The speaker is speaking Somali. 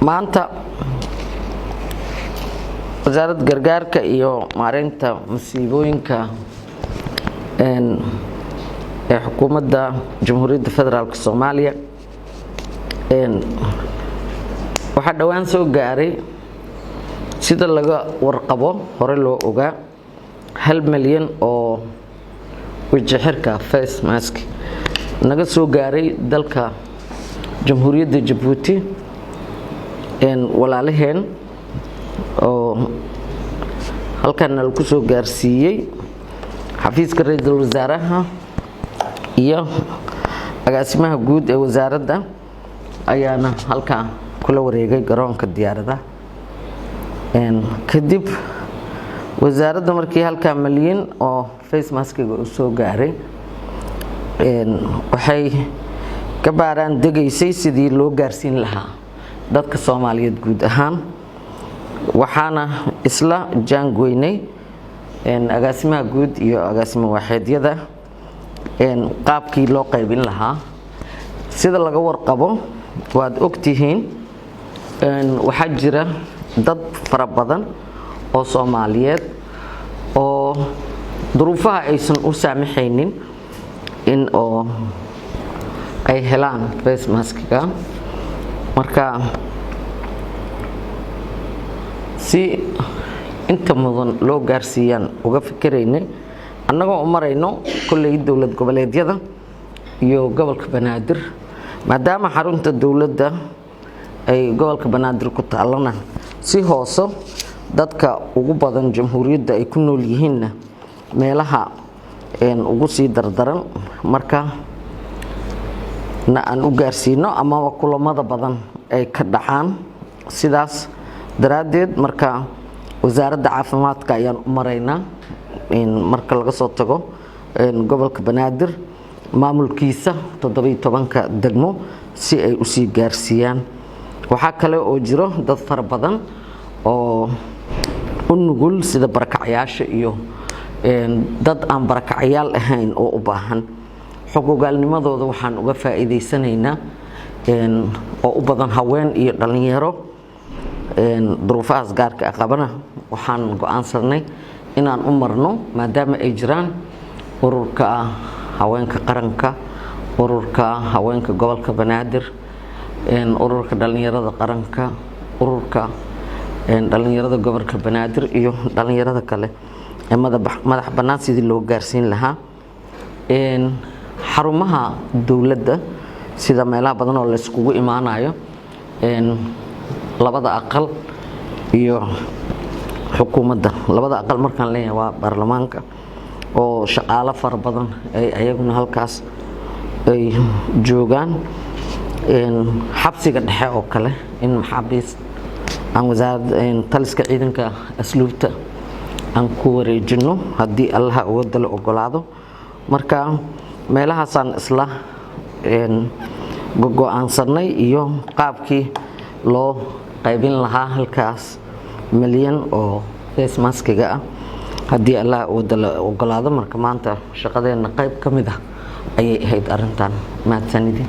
maanta wasaaradda gargaarka iyo maareynta masiibooyinka ee xukuumadda Jamhuuriyadda Federaalka Soomaaliya waxa dhawaan soo gaaray sida laga warqabo hore loo ogaa 1 milyan oo wajixirka face mask naga soo gaaray dalka Jamhuuriyadda Djibouti walaalaheen oo halkan lagu soo gaarsiiyay xafiiska ra'iisul wasaaraha iyo agaasimaha guud ee wasaaradda ayaana halka kula wareegay garoonka diyaaradaha kadib wasaaradda markii halka milyan oo face maskiga uu soo gaaray waxay ka baaraan degaysay sidii loo gaarsiin lahaa dadka Soomaaliyeed guud ahaan waxaana isla jaangoynay agaasimaha guud iyo agaasimo waaxeedyada qaabkii loo qaybin lahaa sida laga warqabo waad ogtihiin waxaa jira dad fara badan oo Soomaaliyeed oo duruufaha aysan u saamaxaynin in ay helaan face maskiga marka si inta mudan loo gaarsiiyaan uga fikiraynay annagoo u marayno kulay dawlad goboleedyada iyo gobolka Banaadir maadaama xarunta dawladda ay gobolka Banaadir ku taalana si hooso dadka ugu badan jamhuuriyadda ay ku nool yihiin meelaha ugu sii dardaran marka aan u gaarsiino ama kulamada badan ay ka dhacaan sidaas daraadeed marka wasaaradda caafimaadka ayaan u maraynaa marka laga soo tago gobolka Banaadir maamulkiisa 17ka degmo si ay u sii gaarsiiyaan waxa kale oo jiro dad fara badan oo u nugul sida barakacayaasha iyo dad aan barakacayaal ahayn oo u baahan xogogaalnimadooda waxaan uga faa'iideysanaynaa oo u badan haween iyo dhalinyaro duruufahaas gaarka ah qabana waxaan go'aansanay inaan u marno maadaama ay jiraan ururka haweenka qaranka ururka haweenka gobolka Banaadir ururka dhalinyarada qaranka ururka dhalinyarada gobolka Banaadir iyo dhalinyarada kale ee madax bannaan sidii loo gaarsiin lahaa xarumaha dawladda sida meelaha badan oo la iskugu imaanayo labada aqal iyo xukuumadda labada aqal markaan leeyahay waa baarlamaanka oo shaqaale fara badan ay ayaguna halkaas ay joogaan xabsiga dhexe oo kale in maxaabiis aan wasaaradda taliska ciidanka asluubta aan ku wareejino haddii Allah uga dalo ogolaado marka meelahaasaan isla go'aansanay iyo qaabkii loo qaybin lahaa halkaas milyan oo face maskiga ah haddii Allah uga dalo ogolaado marka maanta shaqadeena qayb kamid ah ayay ahayd arintan mahadsanidin